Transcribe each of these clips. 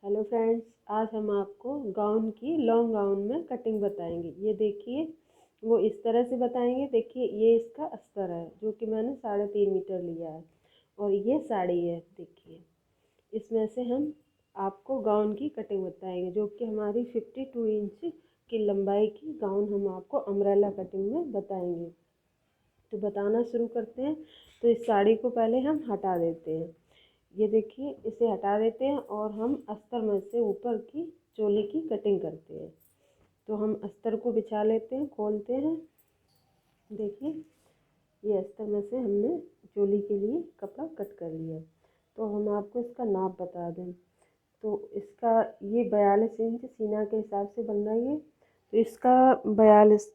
Hello friends, आज हम आपको गाउन की लॉन्ग गाउन में कटिंग बताएंगे। ये देखिए, वो इस तरह से बताएंगे। देखिए, ये इसका अस्तर है जो कि मैंने 3.5 मीटर लिया है, और ये साड़ी है। देखिए, इसमें से हम आपको गाउन की कटिंग बताएंगे जो कि हमारी 52 इंच की लंबाई की गाउन हम आपको अम्ब्रेला कटिंग में बताएंगे। तो बताना शुरू करते हैं। तो इस साड़ी को पहले हम हटा देते हैं। ये देखिए, इसे हटा देते हैं और हम अस्तर में से ऊपर की चोली की कटिंग करते हैं। तो हम अस्तर को बिछा लेते हैं, खोलते हैं। देखिए, ये अस्तर में से हमने चोली के लिए कपड़ा कट कर लिया। तो हम आपको इसका नाप बता दें। तो इसका ये 42 इंच सीना के हिसाब से बन रही है। तो इसका 42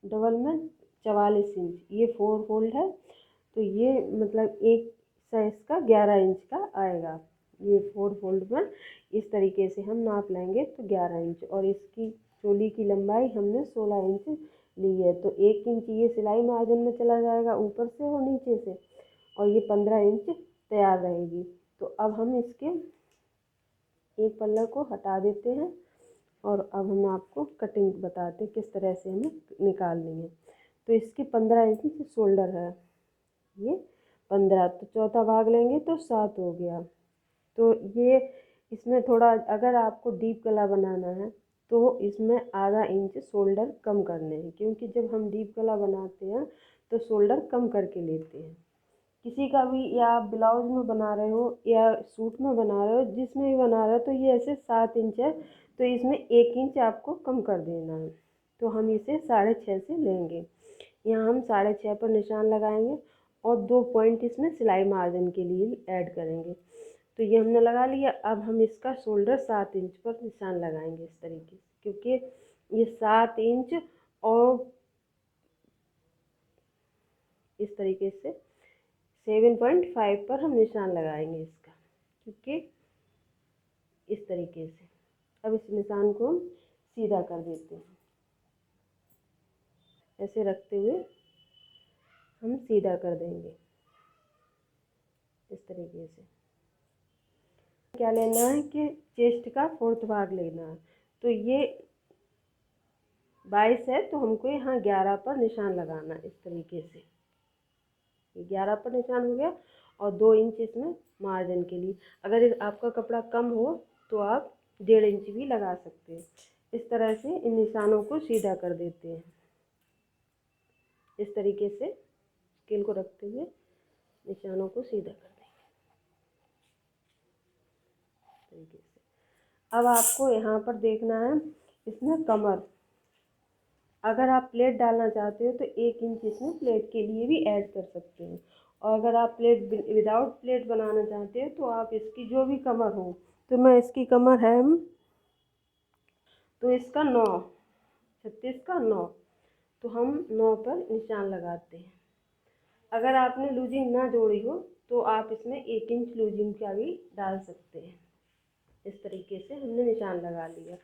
डबल में 44 इंच ये 4 फोल्ड है। तो ये मतलब एक साइज का 11 इंच का आएगा। ये 4 फोल्ड में इस तरीके से हम नाप लेंगे तो 11 इंच, और इसकी चोली की लंबाई हमने 16 इंच ली है। तो 1 इंच ये सिलाई मार्जिन में चला जाएगा ऊपर से और नीचे से, और ये 15 इंच तैयार रहेगी। तो अब हम इसके एक पल्ला को हटा देते हैं, और अब हम आपको कटिंग बताते हैं किस तरह से हमें निकालनी है। तो इसकी 15 इंच शोल्डर है, ये 15, तो चौथा भाग लेंगे तो 7 हो गया। तो ये इसमें थोड़ा अगर आपको डीप गला बनाना है तो इसमें आधा इंच शोल्डर कम करने हैं, क्योंकि जब हम डीप गला बनाते हैं तो शोल्डर कम करके लेते हैं। किसी का भी, या आप ब्लाउज में बना रहे हो या सूट में बना रहे हो, जिसमें भी बना रहे हो, तो ये ऐसे 7 इंच है। तो इसमें 1 इंच आपको कम कर देना है। तो हम इसे 6.5 से लेंगे। यहाँ हम 6.5 पर निशान लगाएंगे, और 2 पॉइंट इसमें सिलाई मार्जिन के लिए ऐड करेंगे। तो ये हमने लगा लिया। अब हम इसका शोल्डर 7 इंच पर निशान लगाएंगे इस तरीके से, क्योंकि ये 7 इंच, और इस तरीके से 7.5 पर हम निशान लगाएंगे इसका, क्योंकि इस तरीके से। अब इस निशान को हम सीधा कर देते हैं, ऐसे रखते हुए हम सीधा कर देंगे इस तरीके से। क्या लेना है कि चेस्ट का 4th भाग लेना है। तो ये 22 है, तो हमको यहाँ 11 पर निशान लगाना है इस तरीके से। ये 11 पर निशान हो गया, और 2 इंच इसमें मार्जिन के लिए। अगर आपका कपड़ा कम हो तो आप 1.5 इंच भी लगा सकते हैं। इस तरह से इन निशानों को सीधा कर देते हैं। इस तरीके से स्केल को रखते हुए निशानों को सीधा कर देंगे इस तरीके से। अब आपको यहाँ पर देखना है इसमें कमर। अगर आप प्लेट डालना चाहते हो तो 1 इंच इसमें प्लेट के लिए भी ऐड कर सकते हैं। और अगर आप प्लेट विदाउट प्लेट बनाना चाहते हो तो आप इसकी जो भी कमर हो, तो मैं इसकी कमर है, तो इसका 9, 36 का 9, तो हम 9 पर निशान लगाते हैं। अगर आपने लूजिंग ना जोड़ी हो तो आप इसमें 1 इंच लूजिंग का भी डाल सकते हैं। इस तरीके से हमने निशान लगा लिया।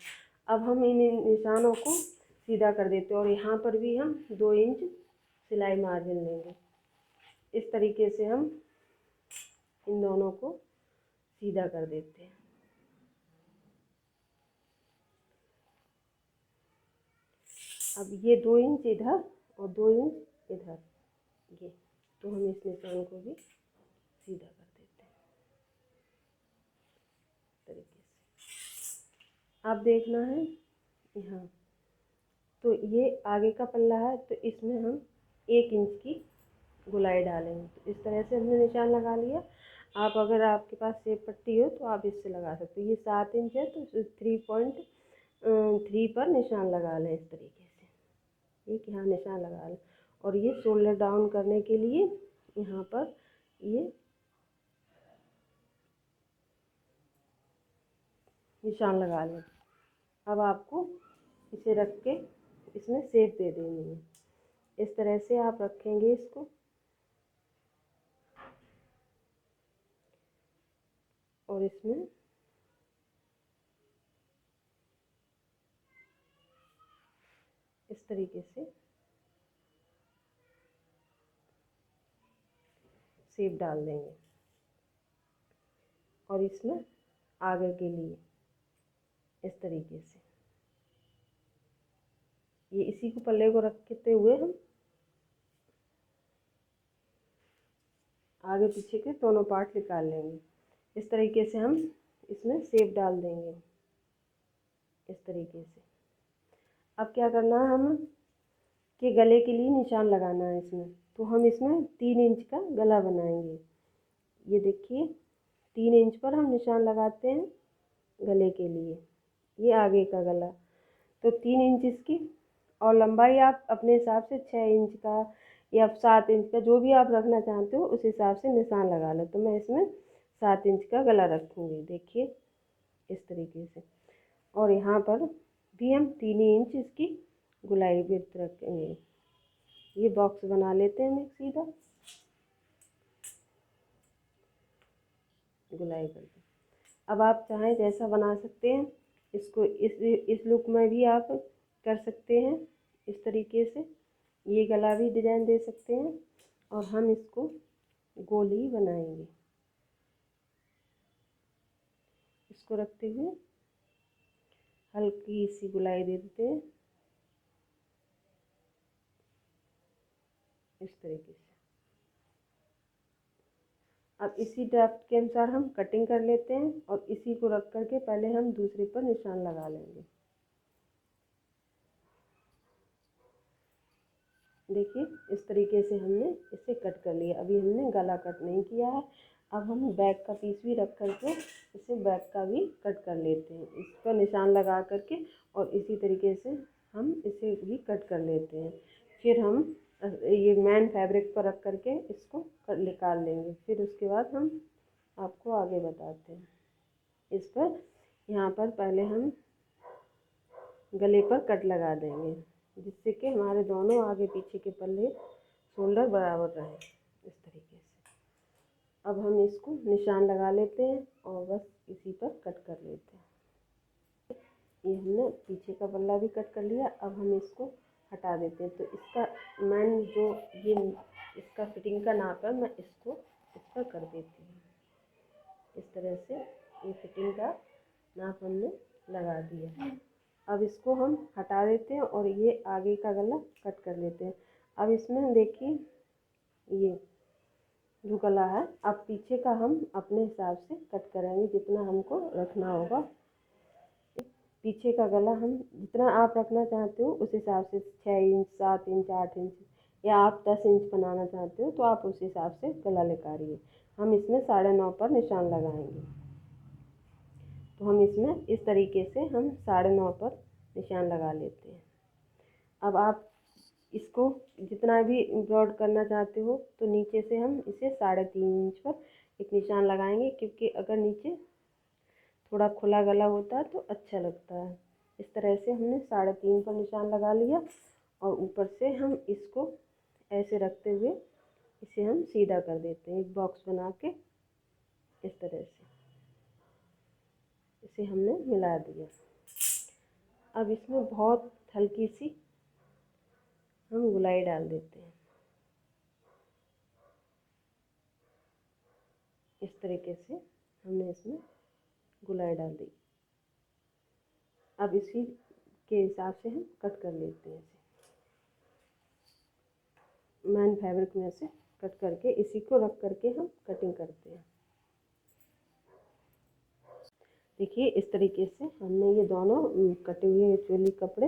अब हम इन निशानों को सीधा कर देते हैं, और यहाँ पर भी हम 2 इंच सिलाई मार्जिन लेंगे। इस तरीके से हम इन दोनों को सीधा कर देते हैं। अब ये 2 इंच इधर और 2 इंच इधर, ये, तो हम इस निशान को भी सीधा कर देते हैं इस तरीके से। अब देखना है यहाँ, तो ये आगे का पल्ला है, तो इसमें हम 1 इंच की गुलाई डालेंगे। तो इस तरह से हमने निशान लगा लिया। आप अगर आपके पास सेब पट्टी हो तो आप इससे लगा सकते हो। ये 7 इंच है, तो 3.3 पर निशान लगा लें इस तरीके से। एक यहाँ निशान लगा लें, और ये शोल्डर डाउन करने के लिए यहाँ पर ये निशान लगा लें। अब आपको इसे रख के इसमें शेप दे देनी है। इस तरह से आप रखेंगे इसको, और इसमें इस तरीके से शेप डाल देंगे। और इसमें आगे के लिए इस तरीके से ये इसी को पल्ले को रखते हुए हम आगे पीछे के दोनों पार्ट निकाल लेंगे। इस तरीके से हम इसमें शेप डाल देंगे इस तरीके से। अब क्या करना है, हम के गले के लिए निशान लगाना है इसमें, तो हम इसमें 3 इंच का गला बनाएंगे। ये देखिए 3 इंच पर हम निशान लगाते हैं गले के लिए, ये आगे का गला। तो 3 इंच इसकी, और लंबाई आप अपने हिसाब से 6 इंच का या 7 इंच का जो भी आप रखना चाहते हो उस हिसाब से निशान लगा लो। तो मैं इसमें 7 इंच का गला रखूँगी, देखिए इस तरीके से। और यहाँ पर भी हम 3 इंच इसकी गुलाई विड्थ रखेंगे। ये बॉक्स बना लेते हैं हम एक सीधा गुलाई करके। अब आप चाहें जैसा बना सकते हैं इसको, इस लुक में भी आप कर सकते हैं इस तरीके से। ये गला भी डिजाइन दे सकते हैं और हम इसको गोल ही बनाएंगे। इसको रखते हुए हल्की सी गुलाई दे देते हैं इस तरीके से। अब इसी ड्राफ्ट के अनुसार हम कटिंग कर लेते हैं और इसी को रख करके पहले हम दूसरे पर निशान लगा लेंगे। देखिए इस तरीके से हमने इसे कट कर लिया। अभी हमने गला कट नहीं किया है। अब हम बैक का पीस भी रख करके इसे बैक का भी कट कर लेते हैं, इस पर निशान लगा करके, और इसी तरीके से हम इसे भी कट कर लेते हैं। फिर हम ये मैन फैब्रिक पर रख करके इसको निकाल लेंगे। फिर उसके बाद हम आपको आगे बताते हैं। इस पर यहाँ पर पहले हम गले पर कट लगा देंगे, जिससे कि हमारे दोनों आगे पीछे के पल्ले शोल्डर बराबर रहे इस तरीके से। अब हम इसको निशान लगा लेते हैं और बस इसी पर कट कर लेते हैं। ये हमने पीछे का पल्ला भी कट कर लिया। अब हम इसको हटा देते हैं। तो इसका मैन जो ये इसका फिटिंग का नाप है, मैं इसको इस पर कर देती हूँ। इस तरह से ये फिटिंग का नाप हमने लगा दिया। अब इसको हम हटा देते हैं और ये आगे का गला कट कर लेते हैं। अब इसमें देखिए ये जो गला है, अब पीछे का हम अपने हिसाब से कट करेंगे जितना हमको रखना होगा। पीछे का गला हम जितना आप रखना चाहते हो उस हिसाब से 6 इंच 7 इंच 8 इंच या आप 10 इंच बनाना चाहते हो तो आप उस हिसाब से गला निकालिए। हम इसमें 9.5 पर निशान लगाएंगे। तो हम इसमें इस तरीके से हम 9.5 पर निशान लगा लेते हैं। अब आप इसको जितना भी एम्ब्रॉयड करना चाहते हो तो नीचे से हम इसे 3.5 इंच पर एक निशान लगाएंगे, क्योंकि अगर नीचे थोड़ा खुला गला होता है तो अच्छा लगता है। इस तरह से हमने 3.5 पर निशान लगा लिया और ऊपर से हम इसको ऐसे रखते हुए इसे हम सीधा कर देते हैं, एक बॉक्स बना के इस तरह से इसे हमने मिला दिया। अब इसमें बहुत हल्की सी हम गुलाई डाल देते हैं इस तरीके से हमने इसमें गुलाई डाल दी। अब इसी के हिसाब से हम कट कर लेते हैं। इसे मैन फैब्रिक में से कट करके इसी को रख करके हम कटिंग करते हैं। देखिए इस तरीके से हमने ये दोनों कटे हुए चोली कपड़े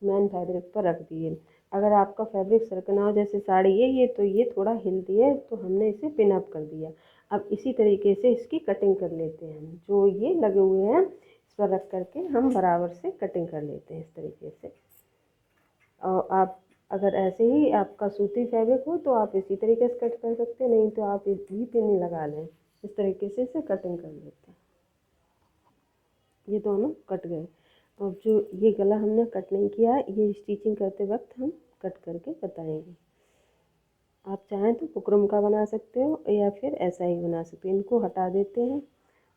मैन फैब्रिक पर रख दिए। अगर आपका फैब्रिक सरकना हो, जैसे साड़ी है ये, तो ये थोड़ा हिलती है तो हमने इसे पिन अप कर दिया। अब इसी तरीके से इसकी कटिंग कर लेते हैं। हम जो ये लगे हुए हैं इस पर रख करके हम बराबर से कटिंग कर लेते हैं इस तरीके से। और आप अगर ऐसे ही आपका सूती फैब्रिक हो तो आप इसी तरीके से कट कर सकते हैं, नहीं तो आप भी पिन लगा लें। इस तरीके से इसे कटिंग कर लेते हैं। ये दोनों कट गए। अब जो ये गला हमने कट नहीं किया है, ये स्टिचिंग करते वक्त हम कट करके बताएंगे। आप चाहें तो बुकरम का बना सकते हो या फिर ऐसा ही बना सकते हैं। इनको हटा देते हैं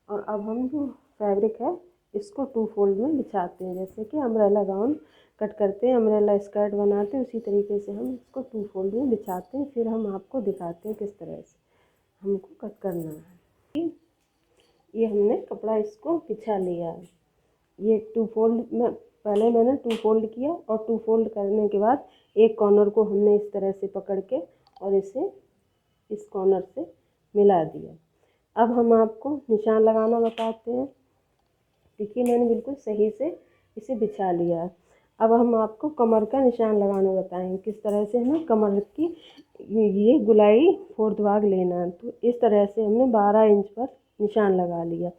और अब हम जो फैब्रिक है इसको 2 फोल्ड में बिछाते हैं। जैसे कि अम्ब्रेला गाउन कट करते हैं, अम्ब्रेला स्कर्ट बनाते हैं, उसी तरीके से हम इसको 2 फोल्ड में बिछाते हैं। फिर हम आपको दिखाते हैं किस तरह से हमको कट करना है। ये हमने कपड़ा इसको बिछा लिया है। ये 2 फोल्ड में पहले मैंने 2 फोल्ड किया और 2 फोल्ड करने के बाद एक कॉर्नर को हमने इस तरह से पकड़ के और इसे इस कॉर्नर से मिला दिया। अब हम आपको निशान लगाना बताते हैं। देखिए मैंने बिल्कुल सही से इसे बिछा लिया है। अब हम आपको कमर का निशान लगाना बताएंगे, किस तरह से हमें कमर की ये गुलाई 4th भाग लेना है। तो इस तरह से हमने 12 इंच पर निशान लगा लिया।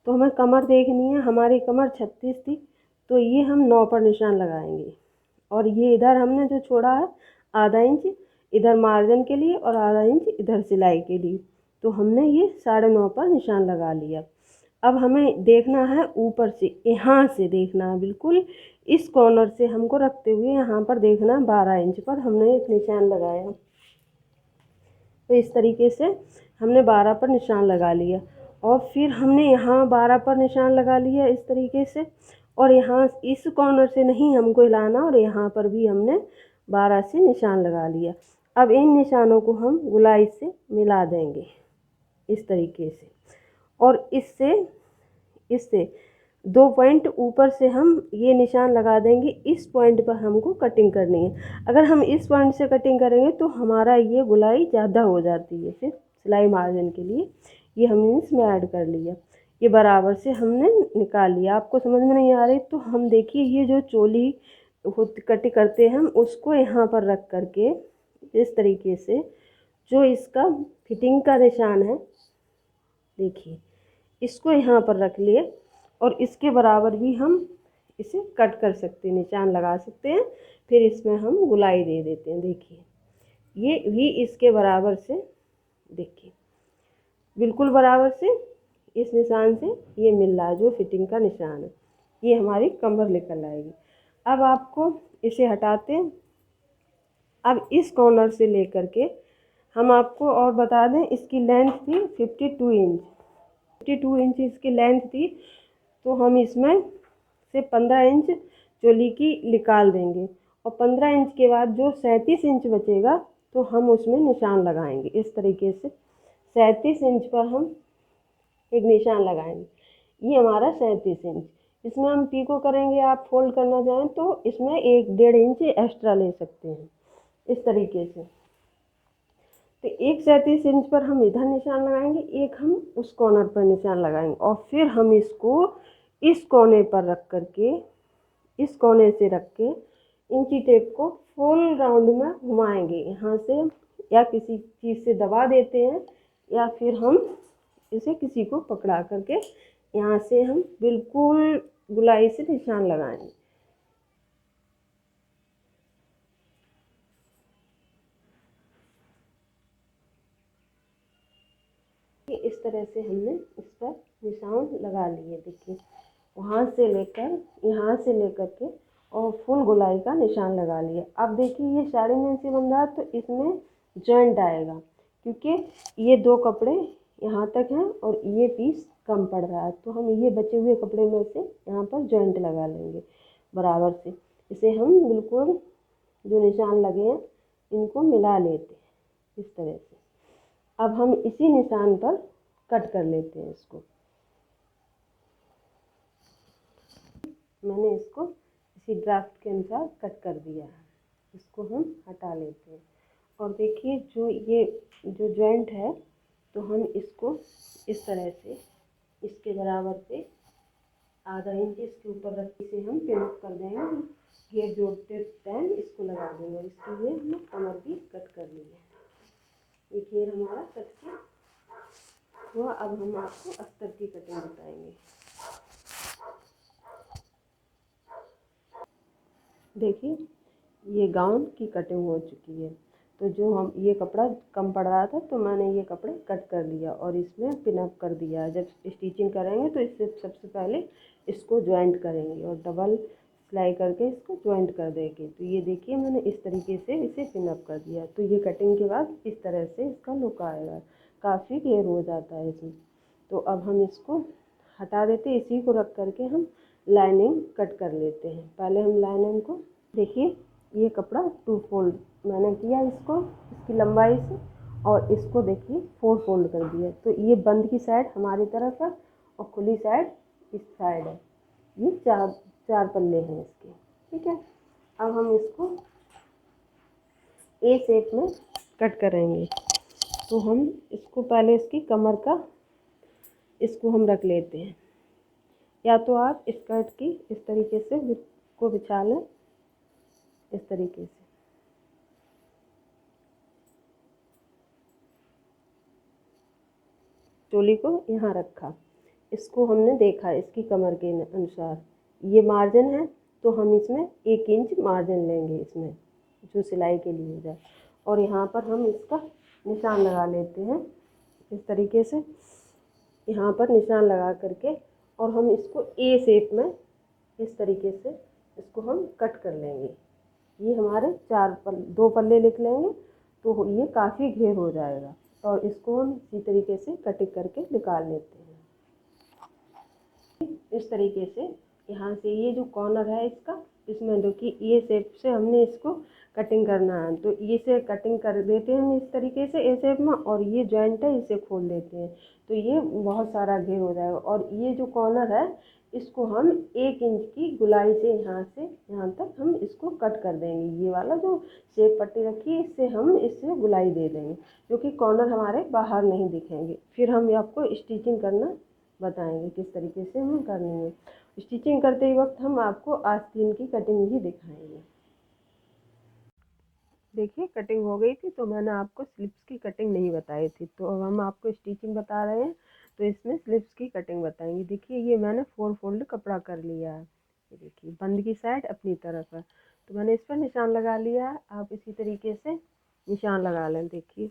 तो हमें कमर देखनी है, हमारी कमर 36 थी, तो ये हम 9 पर निशान लगाएंगे। और ये इधर हमने जो छोड़ा है आधा इंच इधर मार्जिन के लिए और आधा इंच इधर सिलाई के लिए, तो हमने ये 9.5 पर निशान लगा लिया। अब हमें देखना है ऊपर से, यहाँ से देखना है, बिल्कुल इस कॉर्नर से हमको रखते हुए यहाँ पर देखना है 12 इंच पर हमने एक निशान लगाया। तो इस तरीके से हमने 12 पर निशान लगा लिया और फिर हमने यहाँ 12 पर निशान लगा लिया इस तरीके से, और यहाँ इस कॉर्नर से नहीं हमको हिलाना और यहाँ पर भी हमने 12 से निशान लगा लिया। अब इन निशानों को हम गुलाई से मिला देंगे इस तरीके से, और इससे 2 पॉइंट ऊपर से हम ये निशान लगा देंगे। इस पॉइंट पर हमको कटिंग करनी है। अगर हम इस पॉइंट से कटिंग करेंगे तो हमारा ये गुलाई ज़्यादा हो जाती है। फिर सिलाई मार्जिन के लिए ये हमने इसमें ऐड कर लिया, ये बराबर से हमने निकाल लिया। आपको समझ में नहीं आ रही तो हम देखिए ये जो चोली कटिंग करते हैं हम उसको यहाँ पर रख करके इस तरीके से जो इसका फिटिंग का निशान है, देखिए इसको यहाँ पर रख लिए और इसके बराबर भी हम इसे कट कर सकते हैं, निशान लगा सकते हैं। फिर इसमें हम गुलाई दे देते हैं। देखिए ये भी इसके बराबर से, देखिए बिल्कुल बराबर से इस निशान से ये मिल रहा है जो फिटिंग का निशान है, ये हमारी कमर निकल आएगी। अब आपको इसे हटाते हैं। अब इस कॉर्नर से लेकर के हम आपको और बता दें, इसकी लेंथ थी 52 इंच, 52 इंच इसकी लेंथ थी। तो हम इसमें से 15 इंच चोली की निकाल देंगे और 15 इंच के बाद जो 37 इंच बचेगा तो हम उसमें निशान लगाएंगे इस तरीके से। 37 इंच पर हम एक निशान लगाएंगे, ये हमारा 37 इंच। इसमें हम पीको करेंगे, आप फोल्ड करना चाहें तो इसमें 1-1.5 इंच एक्स्ट्रा ले सकते हैं इस तरीके से। तो एक 37 इंच पर हम इधर निशान लगाएंगे, एक हम उस कॉर्नर पर निशान लगाएंगे और फिर हम इसको इस कोने पर रख करके, इस कोने से रख के इंची टेप को फुल राउंड में घुमाएंगे यहाँ से, या किसी चीज़ से दबा देते हैं या फिर हम इसे किसी को पकड़ा करके यहाँ से हम बिल्कुल गुलाई से निशान लगाएंगे। इस तरह से हमने इस पर निशान लगा लिए। देखिए वहाँ से लेकर यहाँ से लेकर के और फुल गुलाई का निशान लगा लिया। अब देखिए ये 9.5 इंच बन रहा है तो इसमें जॉइंट आएगा, क्योंकि ये 2 कपड़े यहाँ तक हैं और ये पीस कम पड़ रहा है, तो हम ये बचे हुए कपड़े में से यहाँ पर जॉइंट लगा लेंगे बराबर से। इसे हम बिल्कुल जो निशान लगे हैं इनको मिला लेते हैं इस तरह से। अब हम इसी निशान पर कट कर लेते हैं इसको। मैंने इसको इसी ड्राफ्ट के अनुसार कट कर दिया है, इसको हम हटा लेते हैं। और देखिए जो जॉइंट है तो हम इसको इस तरह से इसके बराबर पे आधा इंच इसके ऊपर रख के इसे हम पिन अप कर देंगे। ये जोड़ते टाइम इसको लगा देंगे। इसके लिए हमने कमर भी कट कर ली है। ये घेर हमारा कट हुआ। अब हम आपको अस्तर की कटिंग बताएंगे। देखिए ये गाउन की कटिंग हो चुकी है। तो जो हम ये कपड़ा कम पड़ रहा था तो मैंने ये कपड़े कट कर लिया और इसमें पिन अप कर दिया। जब स्टिचिंग करेंगे तो इससे सबसे पहले इसको ज्वाइंट करेंगे और डबल सिलाई करके इसको ज्वाइंट कर देंगे। तो ये देखिए मैंने इस तरीके से इसे पिन अप कर दिया। तो ये कटिंग के बाद इस तरह से इसका लुक आएगा, काफ़ी क्लियर हो जाता है इसमें। तो अब हम इसको हटा देते, इसी को रख करके हम लाइनिंग कट कर लेते हैं। पहले हम लाइनिंग को देखिए, ये कपड़ा 2 फोल्ड मैंने किया इसको, इसकी लंबाई से, और इसको देखिए 4 फोल्ड कर दिया। तो ये बंद की साइड हमारी तरफ है और खुली साइड इस साइड है। ये चार चार पल्ले हैं इसके, ठीक है। अब हम इसको ए शेप में कट करेंगे। तो हम इसको पहले इसकी कमर का इसको हम रख लेते हैं, या तो आप स्कर्ट की इस तरीके से को बिछा लें, इस तरीके से। चोली को यहाँ रखा, इसको हमने देखा इसकी कमर के अनुसार ये मार्जिन है, तो हम इसमें 1 इंच मार्जिन लेंगे इसमें जो सिलाई के लिए हो जाए। और यहाँ पर हम इसका निशान लगा लेते हैं इस तरीके से, यहाँ पर निशान लगा करके, और हम इसको ए शेप में इस तरीके से इसको हम कट कर लेंगे। ये हमारे 2 पल्ले लिख लेंगे तो ये काफ़ी घेर हो जाएगा, और इसको हम इसी तरीके से कटिंग करके निकाल लेते हैं। इस तरीके से यहाँ से ये जो कॉर्नर है इसका, इसमें देखिए ये शेप से हमने इसको कटिंग करना है, तो ये से कटिंग कर देते हैं हम इस तरीके से ए शेप में, और ये जॉइंट है इसे खोल देते हैं, तो ये बहुत सारा घेर हो जाएगा। और ये जो कॉर्नर है इसको हम 1 इंच की गुलाई से यहाँ तक हम इसको कट कर देंगे। ये वाला जो शेप पट्टी रखी है इससे हम इससे गुलाई दे देंगे, क्योंकि कॉर्नर हमारे बाहर नहीं दिखेंगे। फिर हम आपको स्टिचिंग करना बताएंगे किस तरीके से हमें करनी है। स्टिचिंग करते वक्त हम आपको आस्तीन की कटिंग भी दिखाएंगे। देखिए कटिंग हो गई थी, तो मैंने आपको स्लिप्स की कटिंग नहीं बताई थी, तो अब हम आपको स्टिचिंग बता रहे हैं, तो इसमें स्लिप्स की कटिंग बताएंगे। देखिए ये मैंने 4 फोल्ड कपड़ा कर लिया है, ये देखिए बंद की साइड अपनी तरफ है, तो मैंने इस पर निशान लगा लिया है। आप इसी तरीके से निशान लगा लें। देखिए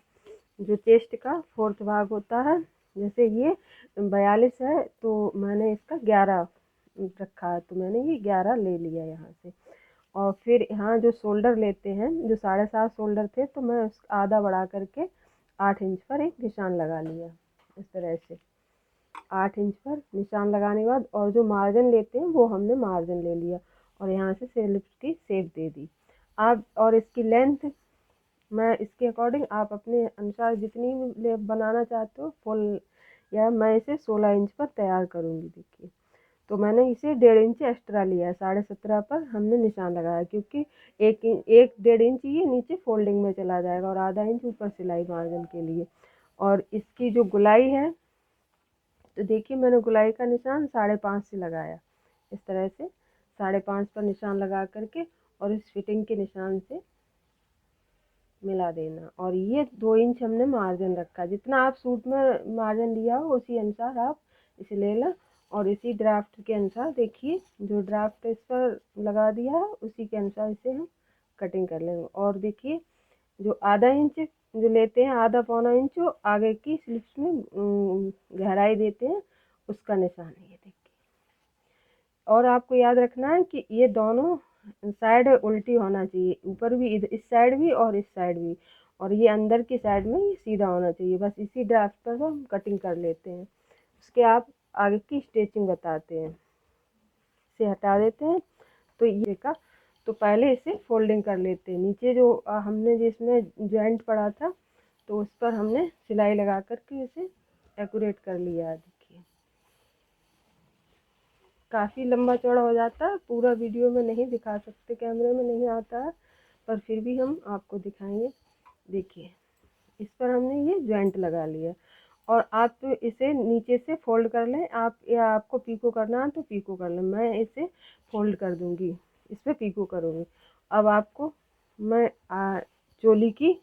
जो चेस्ट का 4th भाग होता है, जैसे ये 42 है तो मैंने इसका 11 रखा है, तो मैंने ये 11 ले लिया यहाँ से। और फिर यहाँ जो शोल्डर लेते हैं, जो 7.5 शोल्डर थे, तो मैं उस आधा बढ़ा करके 8 इंच पर एक निशान लगा लिया इस तरह से। 8 इंच पर निशान लगाने के बाद और जो मार्जिन लेते हैं वो हमने मार्जिन ले लिया, और यहाँ से स्लिप्स की शेप दे दी आप। और इसकी लेंथ मैं इसके अकॉर्डिंग आप अपने अनुसार जितनी भी बनाना चाहते हो फुल, या मैं इसे 16 इंच पर तैयार करूँगी। देखिए तो मैंने इसे 1.5 इंच एक्स्ट्रा लिया है, 17.5 पर हमने निशान लगाया, क्योंकि 1.5 इंच ये नीचे फोल्डिंग में चला जाएगा और आधा इंच ऊपर सिलाई मार्जिन के लिए। और इसकी जो गुलाई है, तो देखिए मैंने गुलाई का निशान 5.5 से लगाया, इस तरह से 5.5 पर निशान लगा करके, और इस फिटिंग के निशान से मिला देना। और ये 2 इंच हमने मार्जिन रखा, जितना आप सूट में मार्जिन लिया हो उसी अनुसार आप इसे ले लें। और इसी ड्राफ्ट के अनुसार देखिए जो ड्राफ्ट इस पर लगा दिया है उसी के अनुसार इसे हम कटिंग कर लेंगे। और देखिए जो आधा इंच जो लेते हैं, आधा पौना इंच जो आगे की स्लिप्स में गहराई देते हैं, उसका निशान है ये देखिए। और आपको याद रखना है कि ये दोनों साइड उल्टी होना चाहिए, ऊपर भी इस साइड भी और इस साइड भी, और ये अंदर की साइड में ये सीधा होना चाहिए। बस इसी ड्राफ्ट पर हम कटिंग कर लेते हैं, उसके आप आगे की स्टिचिंग बताते हैं। इसे हटा देते हैं, तो ये का तो पहले इसे फोल्डिंग कर लेते हैं। नीचे जो हमने जिसमें जॉइंट पड़ा था, तो उस पर हमने सिलाई लगा करके इसे एक्यूरेट कर लिया है। देखिए काफ़ी लंबा चौड़ा हो जाता है, पूरा वीडियो में नहीं दिखा सकते, कैमरे में नहीं आता है, पर फिर भी हम आपको दिखाएंगे। देखिए इस पर हमने ये जॉइंट लगा लिया, और आप तो इसे नीचे से फोल्ड कर लें, आप या आपको पीको करना है तो पीको कर लें। मैं इसे फोल्ड कर दूंगी, इस पर पीको करूँगी। अब आपको मैं चोली की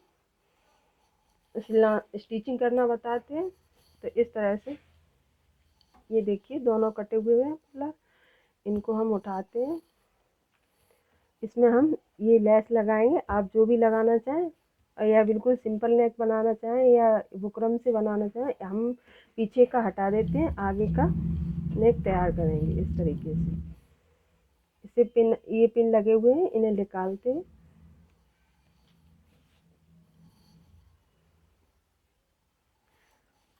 स्टिचिंग करना बताते हैं। तो इस तरह से ये देखिए दोनों कटे हुए हैं पूरा, इनको हम उठाते हैं, इसमें हम ये लेस लगाएंगे। आप जो भी लगाना चाहें, या बिल्कुल सिंपल नेक बनाना चाहें या बुकरम से बनाना चाहें, हम पीछे का हटा देते हैं, आगे का नेक तैयार करेंगे इस तरीके से। इसे पिन, ये पिन लगे हुए हैं, इन्हें निकालते हैं।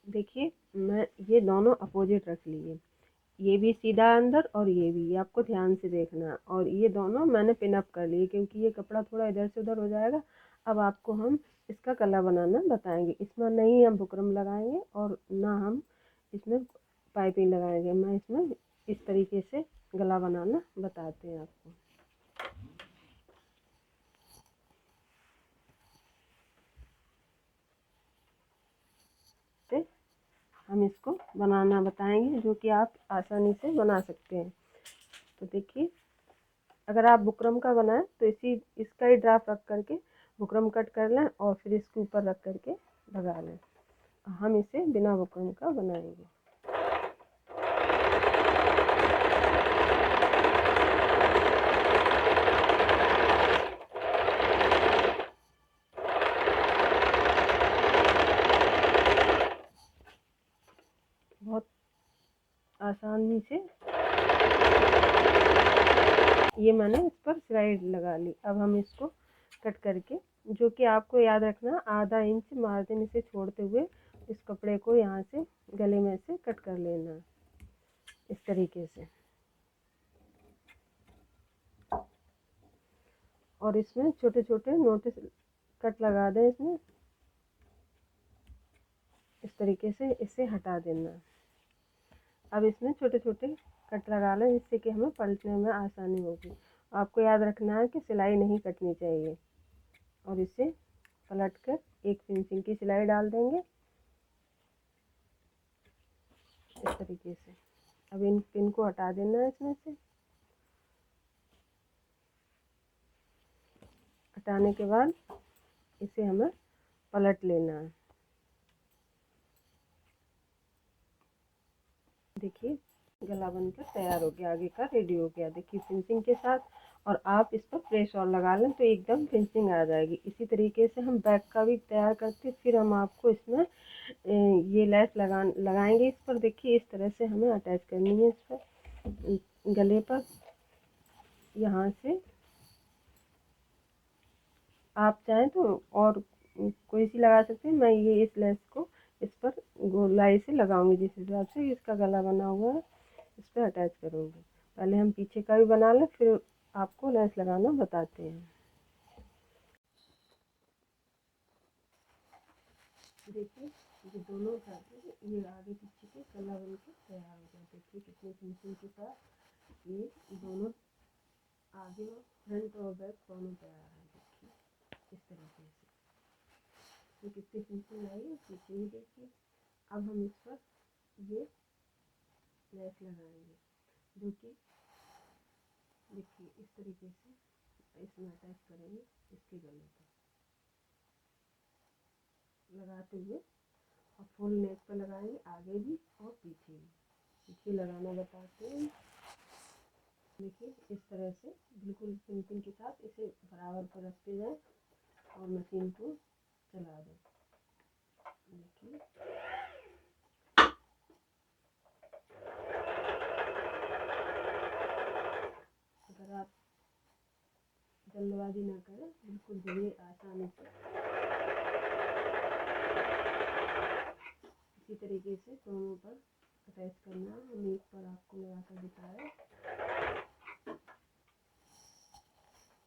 देखिए मैं ये दोनों अपोजिट रख लिए, ये भी सीधा अंदर और ये भी, आपको ध्यान से देखना है। और ये दोनों मैंने पिन अप कर लिए, क्योंकि ये कपड़ा थोड़ा इधर से उधर हो जाएगा। अब आपको हम इसका गला बनाना बताएंगे। इसमें नहीं हम बुकरम लगाएंगे और ना हम इसमें पाइपिंग लगाएंगे, मैं इसमें इस तरीके से गला बनाना बताते हैं आपको। तो हम इसको बनाना बताएंगे जो कि आप आसानी से बना सकते हैं। तो देखिए, अगर आप बुकरम का बनाएं तो इसका ही ड्राफ्ट रख करके बुकरम कट कर लें और फिर इसके ऊपर रख करके लगा लें। हम इसे बिना बुकरम का बनाएंगे। बहुत आसानी से ये मैंने इस पर सिलाई लगा ली। अब हम इसको कट करके, जो कि आपको याद रखना, आधा इंच मार्जिन से छोड़ते हुए इस कपड़े को यहाँ से गले में से कट कर लेना इस तरीके से। और इसमें छोटे छोटे नोटिस कट लगा दें इसमें, इस तरीके से इसे हटा देना। अब इसमें छोटे छोटे कट लगा लें जिससे कि हमें पलटने में आसानी होगी। आपको याद रखना है कि सिलाई नहीं कटनी चाहिए। और इसे पलट कर एक फिनिशिंग की सिलाई डाल देंगे इस तरीके से। अब इन पिन को हटा देना है इसमें से। हटाने के बाद इसे हमें पलट लेना है। देखिए, गला बनकर तैयार हो गया, आगे का रेडी हो गया। देखिए फिनिशिंग के साथ। और आप इस पर प्रेस और लगा लें तो एकदम फिनिशिंग आ जाएगी। इसी तरीके से हम बैक का भी तैयार करते, फिर हम आपको इसमें ये लेस लगाएंगे इस पर। देखिए इस तरह से हमें अटैच करनी है इस पर गले पर। यहाँ से आप चाहें तो और कोई सी लगा सकते हैं। मैं ये इस लेस को इस पर गोलाई से लगाऊंगी जिस हिसाब से इसका गला बना हुआ है, इस पर अटैच करूँगी। पहले हम पीछे का भी बना लें, फिर आपको लेस लगाना बताते हैं। देखिए, ये दोनों धागे ये आगे पीछे के गला बन के तैयार हो गया। देखिए कितनी फिनिशिंग के साथ ये दोनों आगे और फ्रंट और बैक दोनों तैयार है। देखिए इस तरीके से तो कितनी फिनिशिंग आई है पीछे ही। देखिए अब हम इस पर ये लेस लगाएंगे जो कि देखिए इस तरीके से इसमें अटैच करेंगे इसके गले पर लगाते हुए, और फुल नेक पर लगाएंगे आगे भी और पीछे भी। पीछे लगाना बताते हैं। देखिए इस तरह से बिल्कुल फिनिशिंग के साथ इसे बराबर पर रखते जाएं और मशीन को चला दें। देखिए अगर आप जल्दबाजी ना करें, बिल्कुल धीरे आसानी से इसी तरीके से दोनों पर अटैच करना है। हम एक पर आपको लगा कर दिखाया।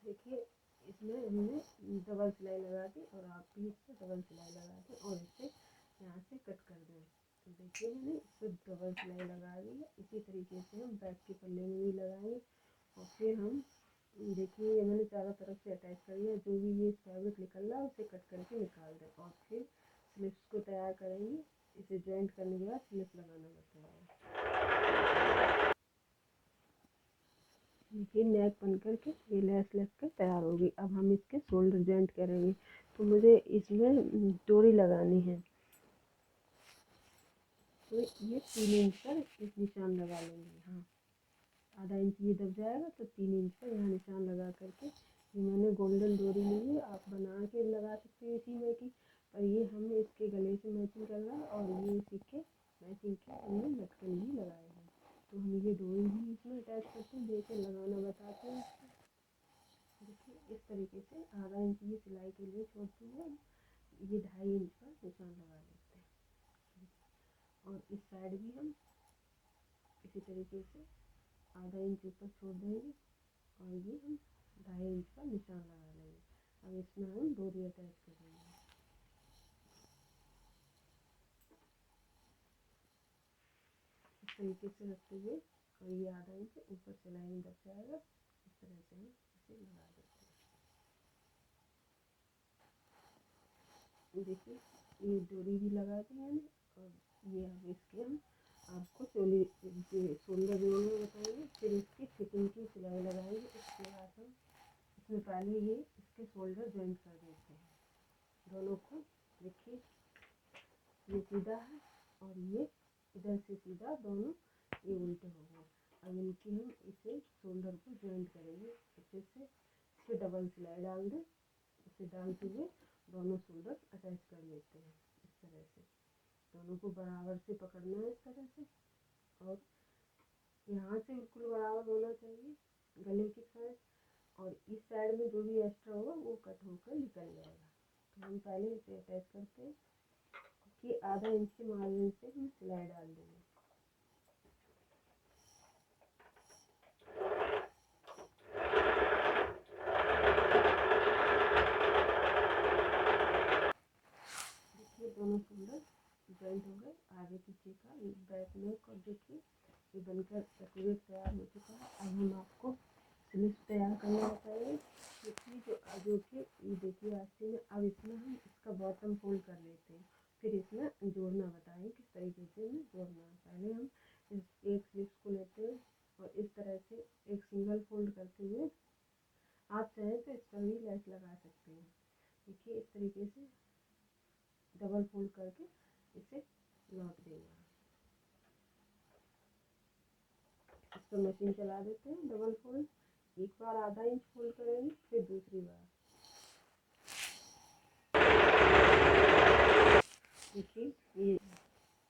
देखिए इसमें हमने डबल सिलाई लगा दी और आप भी इस पर डबल सिलाई लगा दें और इसे यहाँ से कट कर दें। तो देखिए मैंने इस पर डबल सिलाई लगा दी है। इसी तरीके से हम बैक के पल्ले में भी लगाएंगे। और फिर हम देखिए ये मैंने चारों तरफ से अटैच कर दिया। जो भी ये फैब्रिक निकल रहा है उसे कट करके निकाल दें और फिर स्लिप्स को तैयार करेंगे। इसे जॉइंट करने के बाद स्लिप लगाना बताएंगे। देखिए नेक बन करके ये लेस लग कर तैयार होगी। अब हम इसके शोल्डर जॉइंट करेंगे। तो मुझे इसमें डोरी लगानी है, तो ये 3 इंच पर इस निशान लगा लेंगे। हाँ, आधा इंच ये दब जाएगा तो 3 इंच पर यहाँ निशान लगा करके ये मैंने गोल्डन डोरी ली है। आप बना के लगा सकते हैं इसी में की, पर ये हमें इसके गले से मैचिंग कर रहा है और ये इसी के मैचिंग के हमने लटकन भी लगाए हैं। तो हम ये डोरी भी इसमें अटैच करते हैं। देखिए लगाना बताते हैं। देखिए इस तरीके से आधा इंच ये सिलाई के लिए छोड़ते हुए ये 2.5 इंच का निशान लगा लेते हैं। और इस साइड भी हम इसी तरीके से आधा इंच ऊपर छोड़ देंगे और ये हम 2.5 इंच का निशान लगा लेंगे। अब इसमें हम डोरी अटैच करेंगे। इस तरीके से रखते हुए और ये आधा इंच ऊपर सिलाई में दब जाएगा। इस तरह से हम इसे लगा देते हैं। देखिए ये डोरी भी लगा दी मैंने, और ये अब इसके हम आपको शोल्डर जोड़ना बताएंगे, फिर इसकी फिटिंग की सिलाई लगाएंगे। उसके बाद हम इसमें पहले ये इसके शोल्डर जॉइंट कर देते हैं दोनों को। देखिए ये सीधा है और ये इधर से सीधा, दोनों ये उल्टे हो गए। अब इनकी हम इसे शोल्डर को जॉइंट करेंगे अच्छे से। इस पर डबल सिलाई डाल दें, इसे डालते हुए दोनों शोल्डर अटैच कर लेते हैं। इस तरह से दोनों को बराबर से पकड़ना है इस तरह से, और यहाँ से बिल्कुल बराबर होना चाहिए गले की साइड, और इस साइड में जो भी एक्स्ट्रा होगा वो कट होकर निकल जाएगा। तो हम पहले इसे अटैच करते हैं कि आधा इंच के मार्जिन से हम सिलाई डाल देंगे। देखिए दोनों शोल्डर जॉइंट हो गए, आगे पीछे का बैक नेक, और देखिए ये बनकर एक्यूरेट तैयार हो चुका है। अब हम आपको स्लीव्स तैयार करना बताएंगे। जो कि ये देखिए आस्तीन है। अब इसमें हम इसका बॉटम फोल्ड कर लेते हैं, फिर इसमें जोड़ना बताएंगे किस तरीके से हमें जोड़ना है। पहले हम एक स्लीव्स को लेते हैं और इस तरह से एक सिंगल फोल्ड करते हुए, आप चाहें तो इस पर भी लेस लगा सकते हैं। देखिए इस तरीके से डबल फोल्ड करके इसे लौट देंगे। इस पर मशीन चला देते हैं डबल फोल्ड। एक बार आधा इंच फोल्ड करेंगे, फिर दूसरी बार। देखिए ये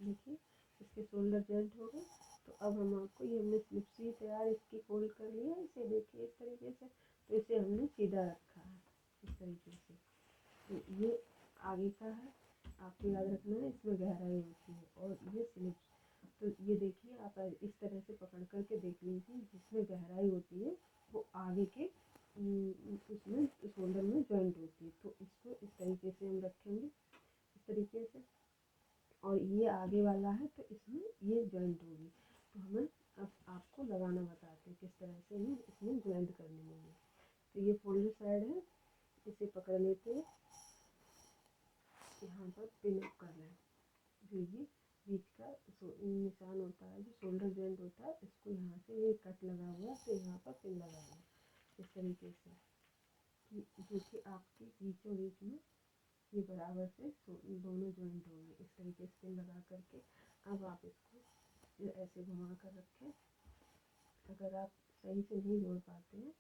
देखिए इसके शोल्डर जॉइंट हो गए। तो अब हम आपको, ये हमने स्लिप्स ही तैयार इसकी फोल्ड कर लिया इसे देखिए इस तरीके से। तो इसे हमने सीधा रखा है इस तरीके से। तो ये आगे का है, आपको याद रखना है इसमें गहराई होती है, और ये स्लिप्स। तो ये देखिए आप इस तरह से पकड़ करके देख लीजिए, जिसमें गहराई होती है वो आगे के उसमें शोल्डर में जॉइंट होती है। तो इसको इस तरीके से हम रखेंगे इस तरीके से, और ये आगे वाला है तो इसमें ये जॉइंट होगी। तो हमें अब आपको लगाना बताते हैं किस तरह से हमें इसमें जॉइंट करनी होगी। तो ये फोल्डर साइड है, इसे पकड़ लेते हैं, यहाँ पर पिन अप कर लें। जो ये बीच का निशान होता है, जो शोल्डर जॉइंट होता है, इसको यहाँ से ये कट लगा हुआ है तो यहाँ पर पिन लगा लें इस तरीके से, जो कि आपके बीचों बीच में ये बराबर से दोनों जॉइंट होंगे। इस तरीके से पिन लगा करके अब आप इसको ऐसे घुमा कर रखें। अगर आप सही से नहीं जोड़ पाते हैं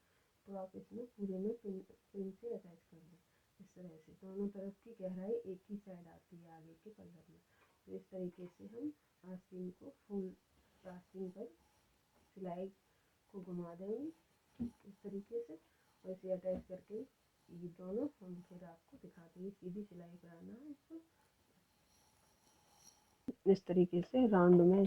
तो आप इसमें पूरे में पिन से अटैच कर दें। इस तरह से दोनों तरफ की गहराई एक ही साइड आती है आगे के पल्लर में। तो इस तरीके से हम आस्तीन को फुल आस्तीन पर सिलाई को घुमा देंगे इस तरीके से, और इसे अटैच करके ये दोनों हम फिर आपको दिखाते हैं। सीधी सिलाई कराना है इसको इस तरीके से राउंड में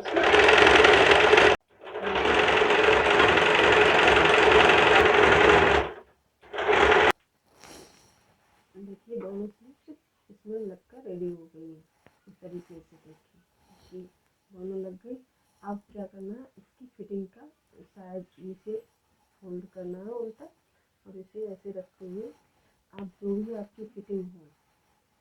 देखिए दोनों स्लिप्स इसमें लगकर रेडी हो गई है इस तरीके से। देखिए दोनों लग गई। अब क्या करना है, इसकी फिटिंग का साइड नीचे फोल्ड करना है उल्टा, और इसे ऐसे रखते हुए आप जो भी आपकी फिटिंग हो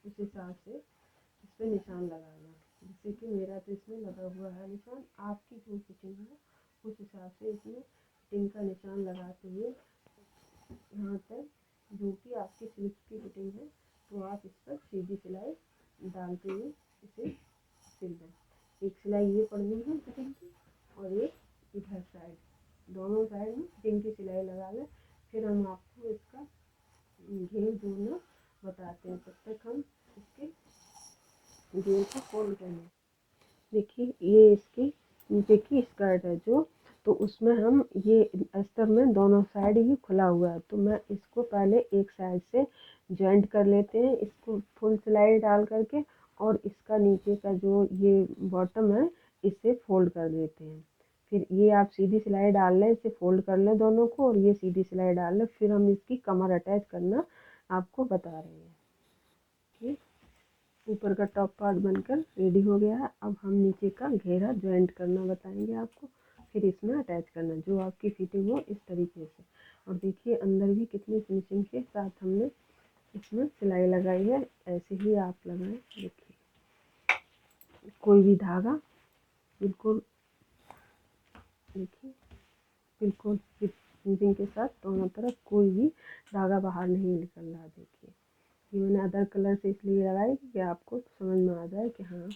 उस हिसाब से इस पर निशान लगाना। जैसे कि मेरा तो इसमें लगा हुआ है निशान, आपकी जो फिटिंग है उस हिसाब से इसमें फिटिंग का निशान लगाते हुए यहाँ तक जो कि आपकी स्लिप्स की फिटिंग है, तो आप इस पर सीधी सिलाई डालते हुए इसे सिल दें। एक सिलाई ये पड़नी है फिटिंग की, और एक इधर साइड, दोनों साइड में फिटिंग की सिलाई लगा लें। फिर हम आपको इसका घेर जोड़ना बताते हैं, तब तक हम इसके घेर को फोल्ड कर लें। देखिए ये इसकी नीचे की स्कर्ट है जो, तो उसमें हम ये अस्तर में दोनों साइड ही खुला हुआ है, तो मैं इसको पहले एक साइड से जॉइंट कर लेते हैं इसको फुल सिलाई डाल करके, और इसका नीचे का जो ये बॉटम है इसे फोल्ड कर देते हैं। फिर ये आप सीधी सिलाई डाल लें, इसे फोल्ड कर लें दोनों को, और ये सीधी सिलाई डाल लें। फिर हम इसकी कमर अटैच करना आपको बता रहे हैं। ठीक, ऊपर का टॉप पार्ट बनकर रेडी हो गया है। अब हम नीचे का घेरा जॉइंट करना बताएंगे आपको। फिर इसमें अटैच करना जो आपकी फिटिंग हो इस तरीके से। और देखिए अंदर भी कितनी फिनिशिंग के साथ हमने इसमें सिलाई लगाई है, ऐसे ही आप लगाएं। देखिए कोई भी धागा बिल्कुल, देखिए बिल्कुल फिनिशिंग के साथ दोनों तरफ कोई भी धागा बाहर नहीं निकल रहा। देखिए ये मैंने अदर कलर से इसलिए लगाई कि आपको समझ में आ जाए कि हाँ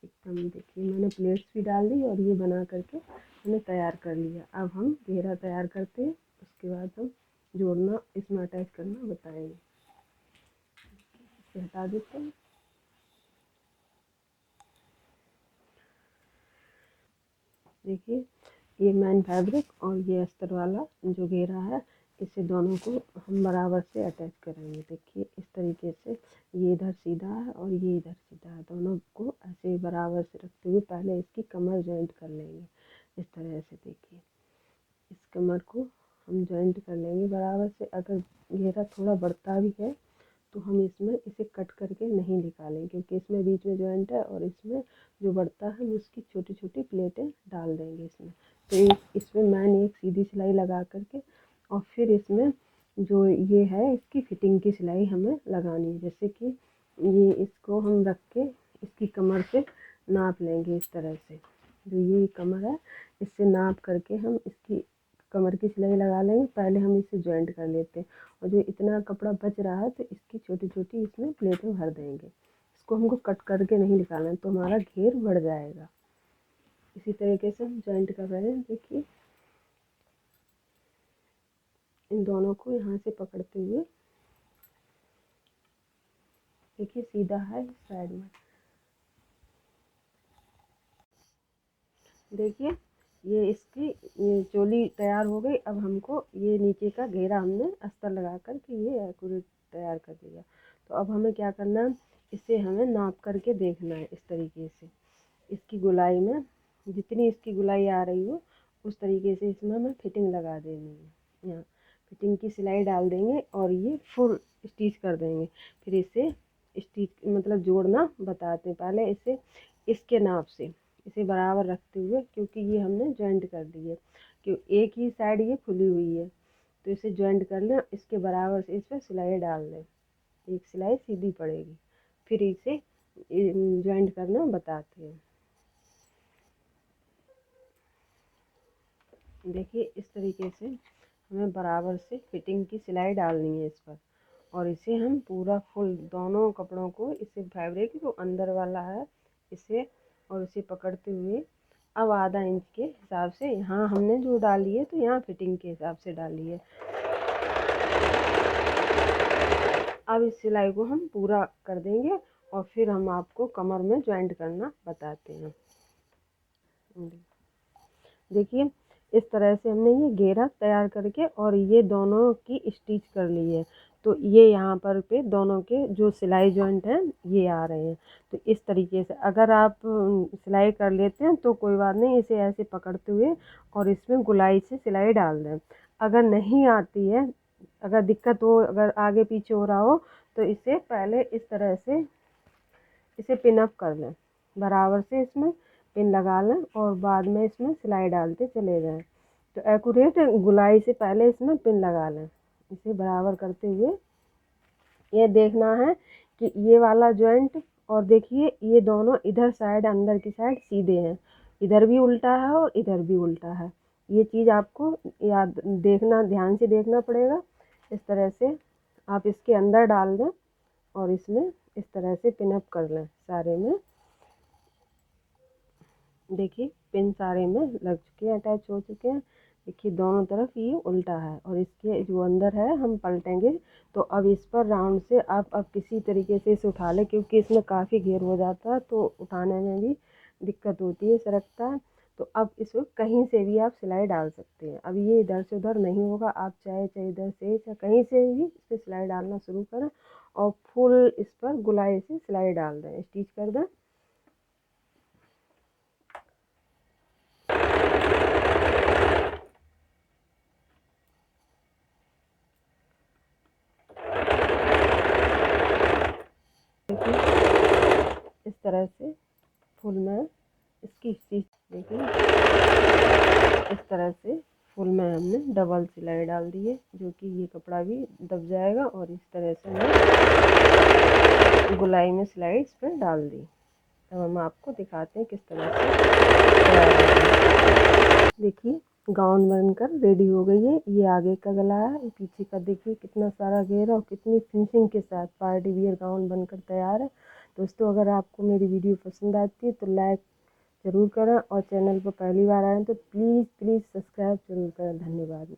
एकदम। देखिए मैंने प्लेट्स भी डाल दी और ये बना करके मैंने तैयार कर लिया। अब हम घेरा तैयार करते हैं, उसके बाद हम जोड़ना इसमें अटैच करना बताएंगे। इसे हटा देते हैं। देखिए ये मेन फैब्रिक और ये अस्तर वाला जो घेरा है, इसे दोनों को हम बराबर से अटैच करेंगे। देखिए इस तरीके से ये इधर सीधा है और ये इधर सीधा है, दोनों को ऐसे बराबर से रखते हुए पहले इसकी कमर जॉइंट कर लेंगे इस तरह से। देखिए इस कमर को हम जॉइंट कर लेंगे बराबर से। अगर घेरा थोड़ा बढ़ता भी है तो हम इसमें इसे कट करके नहीं निकालेंगे, क्योंकि इसमें बीच में जॉइंट है और इसमें जो बढ़ता है हम उसकी छोटी छोटी प्लेटें डाल देंगे इसमें। तो इसमें मैंने एक सीधी सिलाई लगा करके और फिर इसमें जो ये है इसकी फिटिंग की सिलाई हमें लगानी है। जैसे कि ये इसको हम रख के इसकी कमर से नाप लेंगे इस तरह से। जो ये कमर है इससे नाप करके हम इसकी कमर की सिलाई लगा लेंगे। पहले हम इसे जॉइंट कर लेते हैं और जो इतना कपड़ा बच रहा है तो इसकी छोटी छोटी इसमें प्लेटें भर देंगे। इसको हमको कट करके नहीं निकालना है तो हमारा घेर बढ़ जाएगा। इसी तरीके से हम जॉइंट कर रहे हैं। देखिए इन दोनों को यहाँ से पकड़ते हुए, देखिए सीधा है साइड में। देखिए ये इसकी ये चोली तैयार हो गई। अब हमको ये नीचे का घेरा हमने अस्तर लगा कर के ये एक्यूरेट तैयार कर दिया। तो अब हमें क्या करना है, इसे हमें नाप करके देखना है इस तरीके से। इसकी गोलाई में जितनी इसकी गोलाई आ रही हो उस तरीके से इसमें हमें फिटिंग लगा देनी है। यहाँ फिटिंग की सिलाई डाल देंगे और ये फुल स्टिच कर देंगे। फिर इसे स्टिच मतलब जोड़ना बताते हैं। पहले इसे इसके नाप से इसे बराबर रखते हुए, क्योंकि ये हमने जॉइंट कर दी है, क्यों एक ही साइड ये खुली हुई है तो इसे जॉइंट कर लें। इसके बराबर से इस पर सिलाई डाल दें, एक सिलाई सीधी पड़ेगी। फिर इसे जॉइंट करना बताते हैं। देखिए इस तरीके से हमें बराबर से फिटिंग की सिलाई डालनी है इस पर। और इसे हम पूरा फुल दोनों कपड़ों को, इसे फैब्रिक जो अंदर वाला है इसे और इसे पकड़ते हुए अब आधा इंच के हिसाब से यहाँ हमने जो डाली है तो यहाँ फिटिंग के हिसाब से डाली है। अब इस सिलाई को हम पूरा कर देंगे और फिर हम आपको कमर में जॉइंट करना बताते हैं। देखिए इस तरह से हमने ये घेरा तैयार करके और ये दोनों की स्टिच कर ली है। तो ये यहाँ पर पे दोनों के जो सिलाई जॉइंट हैं ये आ रहे हैं। तो इस तरीके से अगर आप सिलाई कर लेते हैं तो कोई बात नहीं, इसे ऐसे पकड़ते हुए और इसमें गोलाई से सिलाई डाल दें। अगर नहीं आती है, अगर दिक्कत हो, अगर आगे पीछे हो रहा हो तो इसे पहले इस तरह से इसे पिन अप कर लें, बराबर से इसमें पिन लगा लें और बाद में इसमें सिलाई डालते चले जाएं। तो एक्यूरेट गुलाई से पहले इसमें पिन लगा लें। इसे बराबर करते हुए ये देखना है कि ये वाला जॉइंट, और देखिए ये दोनों इधर साइड अंदर की साइड सीधे हैं, इधर भी उल्टा है और इधर भी उल्टा है। ये चीज़ आपको याद देखना, ध्यान से देखना पड़ेगा। इस तरह से आप इसके अंदर डाल दें और इसमें इस तरह से पिन अप कर लें सारे में। देखिए पिन सारे में लग चुके हैं, अटैच हो चुके हैं। देखिए दोनों तरफ ये उल्टा है और इसके जो अंदर है हम पलटेंगे। तो अब इस पर राउंड से आप अब किसी तरीके से इसे उठा लें, क्योंकि इसमें काफ़ी घेर हो जाता है तो उठाने में भी दिक्कत होती है, सरकता है। तो अब इसको कहीं से भी आप सिलाई डाल सकते हैं। अब ये इधर से उधर नहीं होगा, आप चाहे चाहे इधर से चाहे कहीं से भी इस पर सिलाई डालना शुरू करें और फुल इस पर गुलाई से सिलाई डाल दें, स्टिच कर दें। इस तरह से फुल में इसकी स्टिच देखिए इस तरह से फुल में हमने डबल सिलाई डाल दी है, जो कि ये कपड़ा भी दब जाएगा। और इस तरह से हमने गोलाई में सिलाई इस पर डाल दी। अब हम आपको दिखाते हैं किस तरह से तैयार होगा। देखिए गाउन बनकर रेडी हो गई है। ये आगे का गला है, पीछे का देखिए कितना सारा घेरा और कितनी फिनिशिंग के साथ पार्टी वियर गाउन बनकर तैयार है। दोस्तों अगर आपको मेरी वीडियो पसंद आती है तो लाइक ज़रूर करें, और चैनल पर पहली बार आए तो प्लीज़ सब्सक्राइब जरूर करें। धन्यवाद।